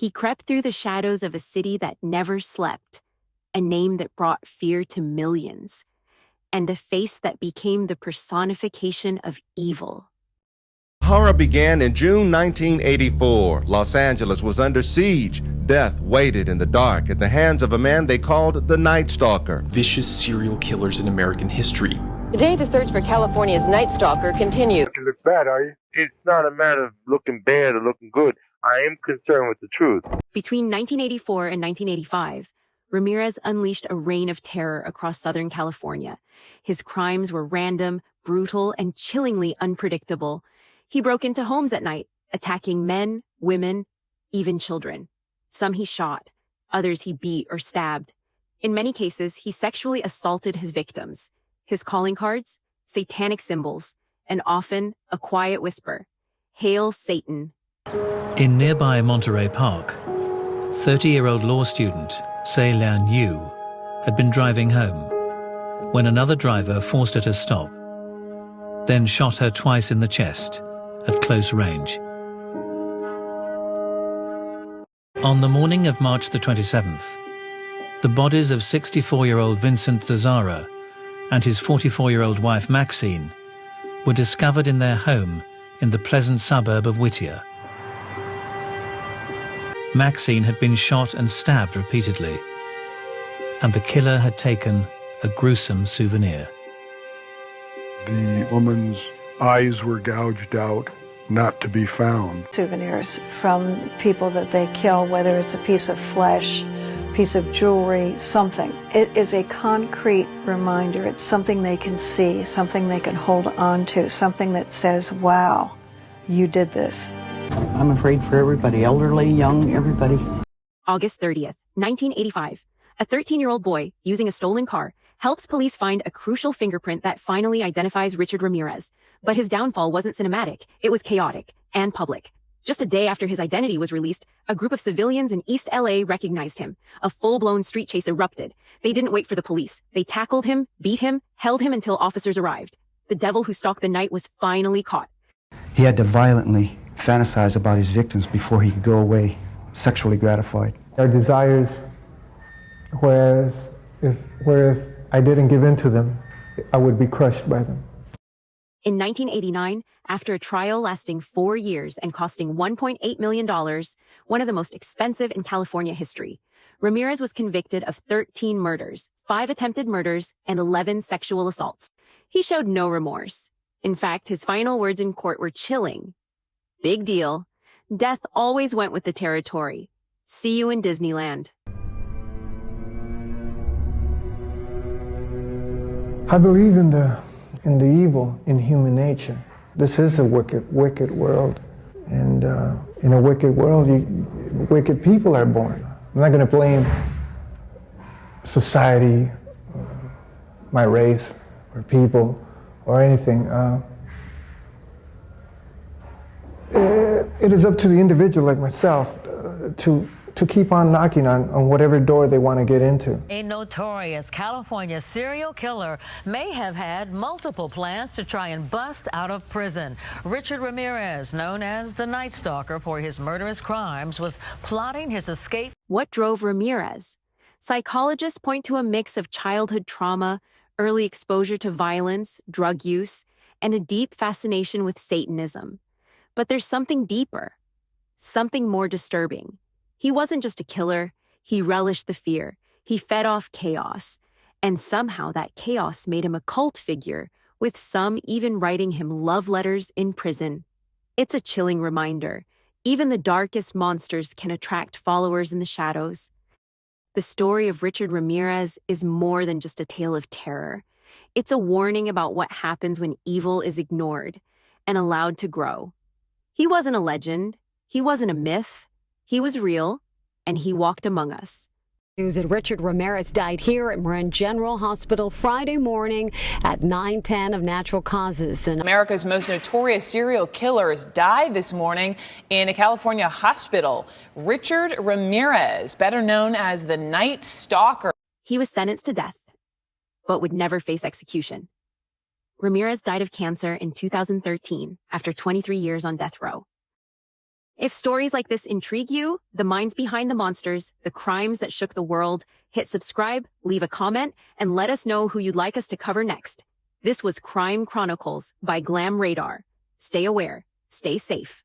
He crept through the shadows of a city that never slept, a name that brought fear to millions, and a face that became the personification of evil. Horror began in June 1984. Los Angeles was under siege. Death waited in the dark at the hands of a man they called the Night Stalker. Vicious serial killers in American history. Today, the search for California's Night Stalker continues. You look bad, are you? It's not a matter of looking bad or looking good. I am concerned with the truth. Between 1984 and 1985, Ramirez unleashed a reign of terror across Southern California. His crimes were random, brutal, and chillingly unpredictable. He broke into homes at night, attacking men, women, even children. Some he shot, others he beat or stabbed. In many cases, he sexually assaulted his victims. His calling cards, satanic symbols, and often a quiet whisper, "Hail Satan." In nearby Monterey Park, 30-year-old law student Se Lian Yu had been driving home when another driver forced her to stop, then shot her twice in the chest at close range. On the morning of March the 27th, the bodies of 64-year-old Vincent Zazara and his 44-year-old wife Maxine were discovered in their home in the pleasant suburb of Whittier. Maxine had been shot and stabbed repeatedly, and the killer had taken a gruesome souvenir. The woman's eyes were gouged out, not to be found. Souvenirs from people that they kill, whether it's a piece of flesh, piece of jewelry, something. It is a concrete reminder. It's something they can see, something they can hold on to, something that says, wow, you did this. I'm afraid for everybody, elderly, young, everybody. August 30th, 1985. A 13-year-old boy, using a stolen car, helps police find a crucial fingerprint that finally identifies Richard Ramirez. But his downfall wasn't cinematic. It was chaotic and public. Just a day after his identity was released, a group of civilians in East LA recognized him. A full-blown street chase erupted. They didn't wait for the police. They tackled him, beat him, held him until officers arrived. The devil who stalked the night was finally caught. He had to violently fantasize about his victims before he could go away sexually gratified. Our desires, whereas if I didn't give in to them, I would be crushed by them. In 1989, after a trial lasting 4 years and costing $1.8 million, one of the most expensive in California history, Ramirez was convicted of 13 murders, 5 attempted murders, and 11 sexual assaults. He showed no remorse. In fact, his final words in court were chilling. Big deal. Death always went with the territory. See you in Disneyland. I believe in the evil in human nature. This is a wicked world. And in a wicked world, wicked people are born. I'm not going to blame society, my race, or people, or anything. It is up to the individual like myself to keep on knocking on whatever door they want to get into. A notorious California serial killer may have had multiple plans to try and bust out of prison. Richard Ramirez, known as the Night Stalker for his murderous crimes, was plotting his escape. What drove Ramirez? Psychologists point to a mix of childhood trauma, early exposure to violence, drug use, and a deep fascination with Satanism. But there's something deeper, something more disturbing. He wasn't just a killer, he relished the fear, he fed off chaos, and somehow that chaos made him a cult figure, with some even writing him love letters in prison. It's a chilling reminder. Even the darkest monsters can attract followers in the shadows. The story of Richard Ramirez is more than just a tale of terror. It's a warning about what happens when evil is ignored and allowed to grow. He wasn't a legend. He wasn't a myth. He was real, and he walked among us. News that Richard Ramirez died here at Marin General Hospital Friday morning at 9:10 of natural causes. And America's most notorious serial killers died this morning in a California hospital. Richard Ramirez, better known as the Night Stalker. He was sentenced to death, but would never face execution. Ramirez died of cancer in 2013 after 23 years on death row. If stories like this intrigue you, the minds behind the monsters, the crimes that shook the world, hit subscribe, leave a comment, and let us know who you'd like us to cover next. This was Crime Chronicles by Glam Radar. Stay aware, stay safe.